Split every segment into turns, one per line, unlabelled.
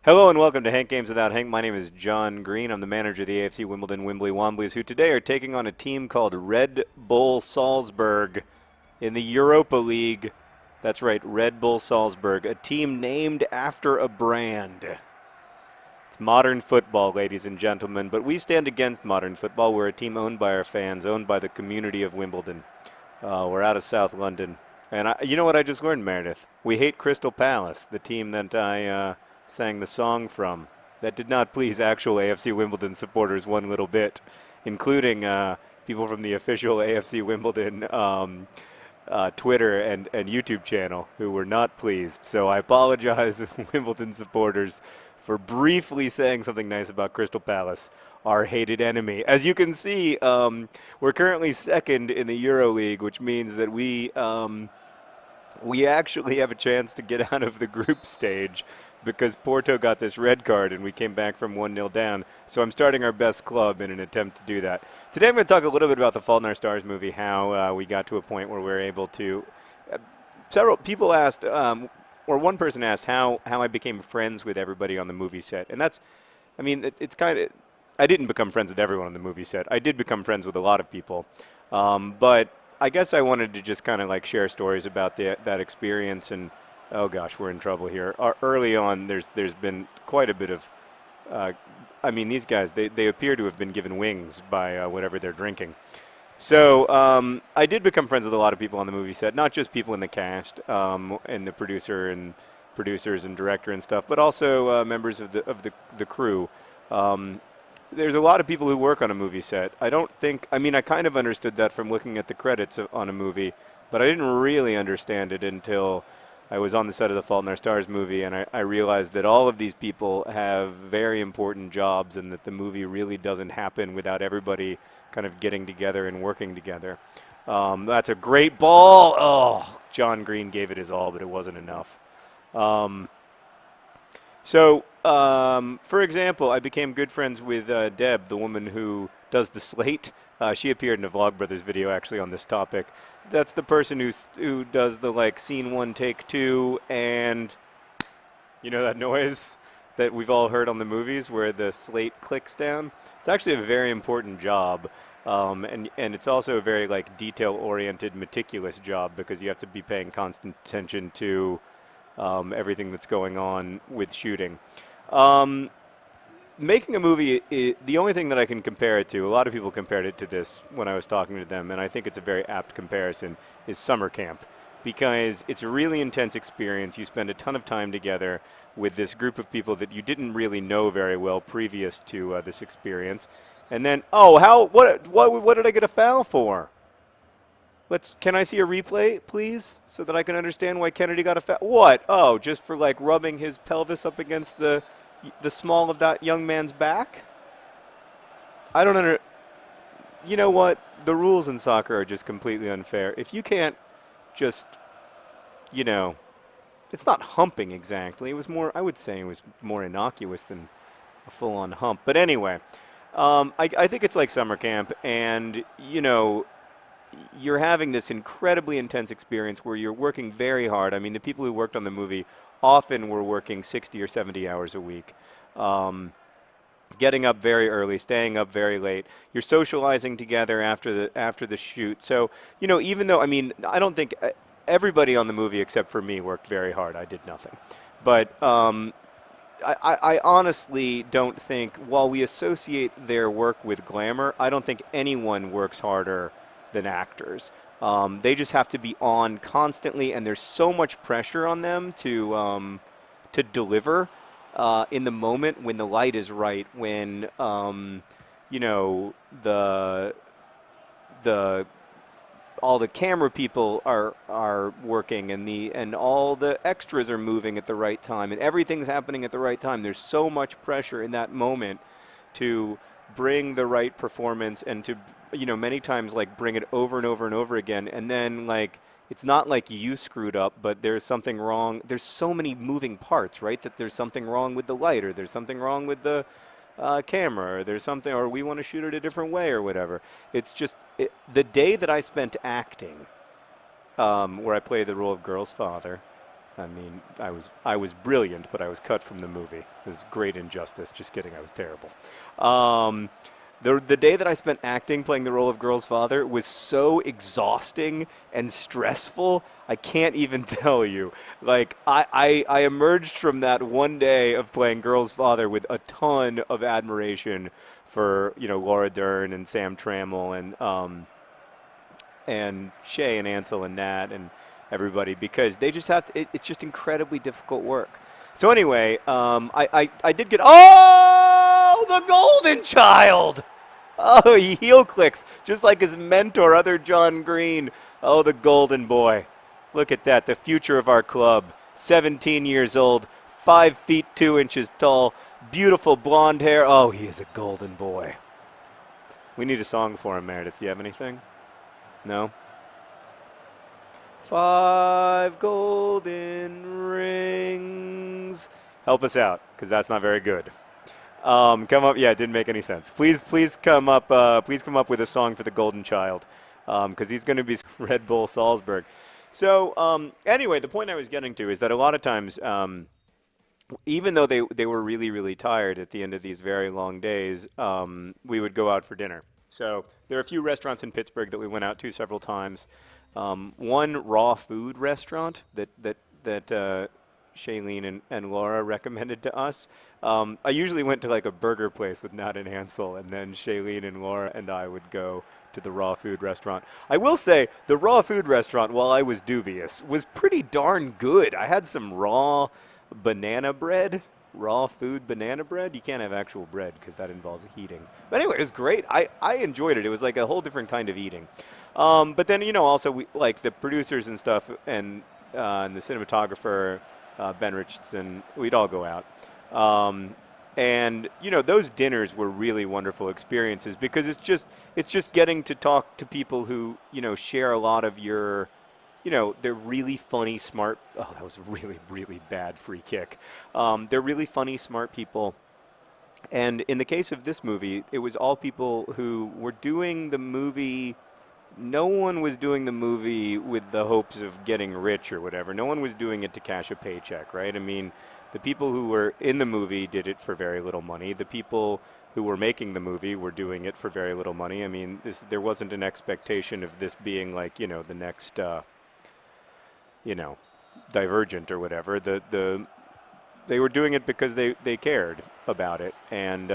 Hello and welcome to Hank Games Without Hank. My name is John Green. I'm the manager of the AFC Wimbledon Wimbly Womblys, who today are taking on a team called Red Bull Salzburg in the Europa League. That's right, Red Bull Salzburg, a team named after a brand. It's modern football, ladies and gentlemen, but we stand against modern football. We're a team owned by our fans, owned by the community of Wimbledon. We're out of South London. And you know what I just learned, Meredith? We hate Crystal Palace, the team that I sang the song from. That did not please actual AFC Wimbledon supporters one little bit, including people from the official AFC Wimbledon Twitter and YouTube channel who were not pleased. So I apologize, Wimbledon supporters, for briefly saying something nice about Crystal Palace, our hated enemy. As you can see, we're currently second in the Euro League, which means that we actually have a chance to get out of the group stage because Porto got this red card and we came back from 1-0 down. So I'm starting our best club in an attempt to do that. Today I'm going to talk a little bit about the Fault in Our Stars movie, how we got to a point where we were able to. Several people asked, or one person asked how I became friends with everybody on the movie set. And that's, I mean, it's kind of, I didn't become friends with everyone on the movie set. I did become friends with a lot of people. But I guess I wanted to just kind of like share stories about that experience. And oh gosh, we're in trouble here. Early on, there's been quite a bit of, I mean, these guys, they appear to have been given wings by whatever they're drinking. So I did become friends with a lot of people on the movie set, not just people in the cast and the producers and director and stuff, but also members of the crew. There's a lot of people who work on a movie set. I kind of understood that from looking at the credits on a movie, but I didn't really understand it until I was on the set of the Fault in Our Stars movie, and I realized that all of these people have very important jobs and that the movie really doesn't happen without everybody kind of getting together and working together. That's a great ball. Oh, John Green gave it his all, but it wasn't enough. For example, I became good friends with Deb, the woman who does the slate. She appeared in a Vlogbrothers video actually on this topic. That's the person who does the like scene 1, take 2, and you know that noise that we've all heard on the movies where the slate clicks down. It's actually a very important job, and it's also a very like detail-oriented, meticulous job because you have to be paying constant attention to everything that's going on with shooting. Making a movie, the only thing that I can compare it to, a lot of people compared it to this when I was talking to them, and I think it's a very apt comparison, is summer camp. Because it's a really intense experience. You spend a ton of time together with this group of people that you didn't really know very well previous to this experience. And then, what did I get a foul for? Can I see a replay, please, so that I can understand why Kennedy got a foul? What? Oh, just for like rubbing his pelvis up against the small of that young man's back? I don't You know what? The rules in soccer are just completely unfair. If you can't just, it's not humping exactly. It was more, I would say it was more innocuous than a full-on hump. But anyway, I think it's like summer camp, and, you're having this incredibly intense experience where you're working very hard. I mean, the people who worked on the movie often were working 60 or 70 hours a week, getting up very early, staying up very late. You're socializing together after the shoot. So, even though, I don't think everybody on the movie except for me worked very hard. I did nothing. But I honestly don't think, while we associate their work with glamour, I don't think anyone works harder than actors. They just have to be on constantly, and there's so much pressure on them to deliver in the moment when the light is right, when all the camera people are working, and all the extras are moving at the right time, and everything's happening at the right time. There's so much pressure in that moment to bring the right performance and to many times like bring it over and over and over again, and then like it's not like you screwed up, but there's something wrong. There's so many moving parts, right? That there's something wrong with the light, or there's something wrong with the camera, or there's something, or we want to shoot it a different way, or whatever. It's just the day that I spent acting, where I played the role of Girl's father, I mean, I was brilliant, but I was cut from the movie. It was great injustice. Just kidding, I was terrible. Um, the day that I spent acting, playing the role of Girl's father, was so exhausting and stressful. I can't even tell you. Like, I emerged from that one day of playing Girl's father with a ton of admiration for, you know, Laura Dern and Sam Trammell and Shay and Ansel and Nat and everybody, because they just have to, it's just incredibly difficult work. So anyway, I did get, oh, the golden child. Oh, he heel clicks just like his mentor, other John Green. Oh, the golden boy. Look at that, the future of our club. 17 years old, 5 feet 2 inches tall, beautiful blonde hair. Oh, he is a golden boy. We need a song for him, Meredith. Do you have anything? No? 5 golden rings. Help us out, because that's not very good. Come up. Yeah, it didn't make any sense. Please come up. Please come up with a song for the golden child, because he's going to be Red Bull Salzburg. So anyway, the point I was getting to is that a lot of times, even though they were really tired at the end of these very long days, we would go out for dinner. So there are a few restaurants in Pittsburgh that we went out to several times. One raw food restaurant that Shailene and Laura recommended to us. I usually went to like a burger place with Nat and Hansel, and then Shailene and Laura and I would go to the raw food restaurant. I will say the raw food restaurant, while I was dubious, was pretty darn good. I had some raw banana bread. Raw food banana bread. You can't have actual bread because that involves heating. But anyway, it was great. I enjoyed it. It was like a whole different kind of eating. But then, you know, also we, like the producers and stuff and the cinematographer, Ben Richardson, we'd all go out. And, you know, those dinners were really wonderful experiences because it's just getting to talk to people who, you know, share a lot of your, you know, they're really funny, smart. Oh, that was a really bad free kick. They're really funny, smart people. And in the case of this movie, it was all people who were doing the movie. No one was doing the movie with the hopes of getting rich or whatever. No one was doing it to cash a paycheck, right? I mean, the people who were in the movie did it for very little money. The people who were making the movie were doing it for very little money. I mean, there wasn't an expectation of this being like, you know, the next you know, Divergent or whatever. They were doing it because they cared about it. And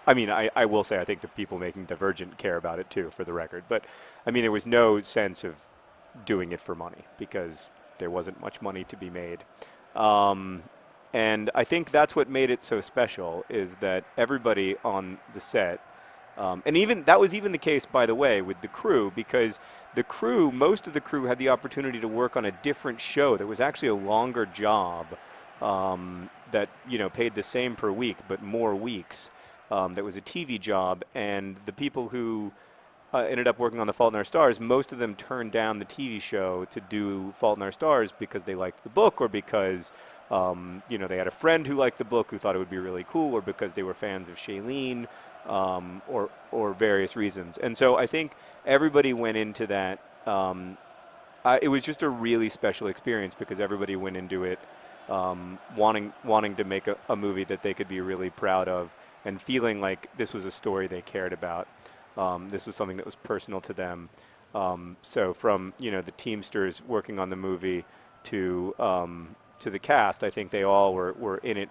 I mean, I will say I think the people making Divergent care about it too, for the record. But I mean, there was no sense of doing it for money because there wasn't much money to be made. And I think that's what made it so special, is that everybody on the set, and even that was even the case, by the way, with the crew, because the crew, most of the crew had the opportunity to work on a different show that was actually a longer job, that, you know, paid the same per week but more weeks. That was a TV job, and the people who ended up working on The Fault in Our Stars, most of them turned down the TV show to do Fault in Our Stars because they liked the book, or because you know, they had a friend who liked the book who thought it would be really cool, or because they were fans of Shailene, or various reasons. And so I think everybody went into that. It was just a really special experience because everybody went into it wanting to make a movie that they could be really proud of, and feeling like this was a story they cared about. This was something that was personal to them. So from, you know, the Teamsters working on the movie to the cast, I think they all were in it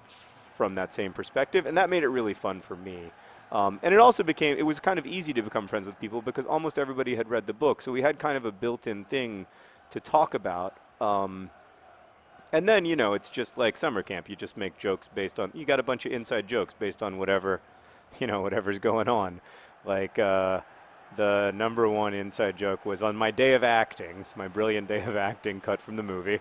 from that same perspective, and that made it really fun for me. And it also it was kind of easy to become friends with people because almost everybody had read the book, so we had kind of a built-in thing to talk about. And then, you know, it's just like summer camp. You just make jokes based on, you got a bunch of inside jokes based on whatever, you know, whatever's going on. Like the #1 inside joke was on my day of acting, my brilliant day of acting cut from the movie.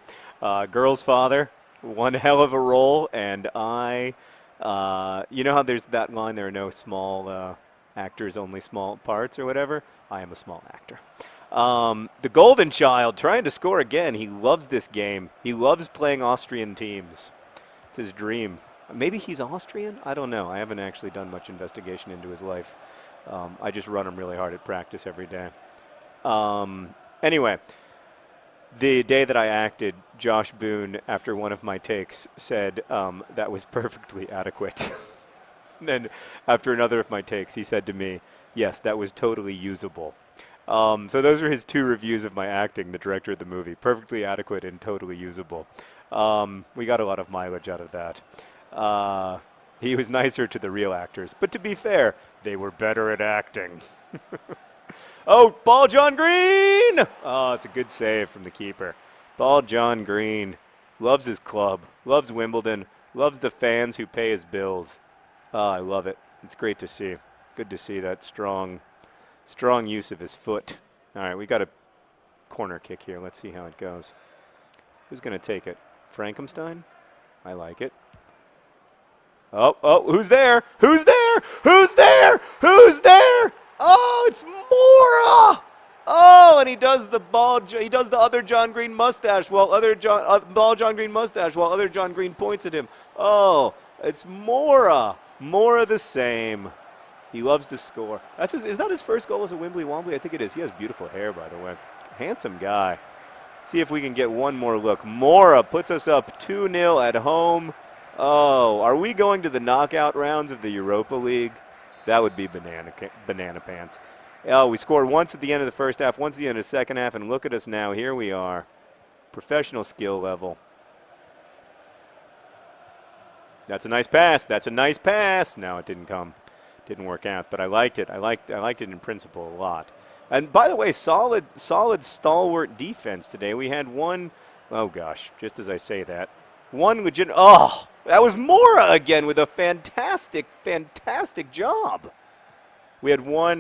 Girl's father, one hell of a role, and you know how there's that line, there are no small actors, only small parts or whatever? I am a small actor. The golden child trying to score again. He loves this game. He loves playing Austrian teams. It's his dream. Maybe he's Austrian? I don't know. I haven't actually done much investigation into his life. I just run him really hard at practice every day. Anyway, The day that I acted, Josh Boone, after one of my takes, said that was perfectly adequate. And then after another of my takes, he said to me, yes, that was totally usable. So those are his 2 reviews of my acting, the director of the movie. Perfectly adequate and totally usable. We got a lot of mileage out of that. He was nicer to the real actors. But to be fair, they were better at acting. Oh, ball John Green! Oh, it's a good save from the keeper. Ball John Green. Loves his club. Loves Wimbledon. Loves the fans who pay his bills. Oh, I love it. It's great to see. Good to see that strong use of his foot. All right, we got a corner kick here. Let's see how it goes. Who's going to take it? Frankenstein? I like it. Oh, who's there? Who's there? Who's there? Who's there? Oh, it's Mora! Oh, and he does the other John Green mustache while ball John Green mustache while other John Green points at him. Oh, it's Mora. Mora the same. He loves to score. Is that his first goal as a Wombly? I think it is. He has beautiful hair, by the way. Handsome guy. Let's see if we can get one more look. Mora puts us up 2-0 at home. Oh, are we going to the knockout rounds of the Europa League? That would be banana pants. Oh, we scored once at the end of the first half, once at the end of the second half, and look at us now. Here we are. Professional skill level. That's a nice pass. That's a nice pass. No, it didn't come. Didn't work out, but I liked it. I liked it in principle a lot. And by the way, solid stalwart defense today. We had one, oh gosh, just as I say that, one legit, oh, that was Mora again with a fantastic job. We had one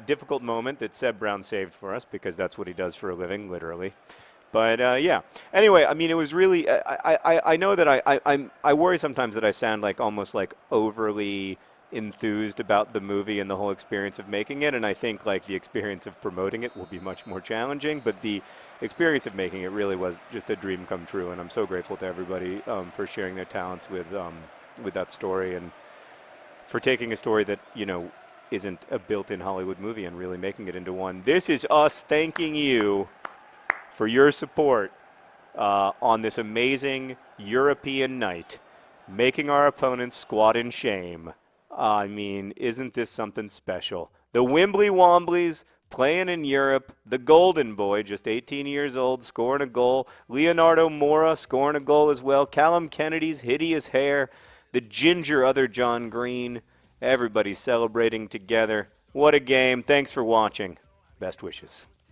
difficult moment that Seb Brown saved for us because that's what he does for a living, literally. But yeah. Anyway, I mean, it was really. I know that I worry sometimes that I sound like almost like overly enthused about the movie and the whole experience of making it, and I think like the experience of promoting it will be much more challenging. But the experience of making it really was just a dream come true, and I'm so grateful to everybody for sharing their talents with that story and for taking a story that isn't a built-in Hollywood movie and really making it into one. This is us thanking you for your support on this amazing European night, making our opponents squat in shame. I mean, isn't this something special? The Wimbly Womblys playing in Europe, the Golden Boy, just 18 years old, scoring a goal. Leonardo Mora scoring a goal as well. Callum Kennedy's hideous hair. The ginger other John Green. Everybody celebrating together. What a game. Thanks for watching. Best wishes.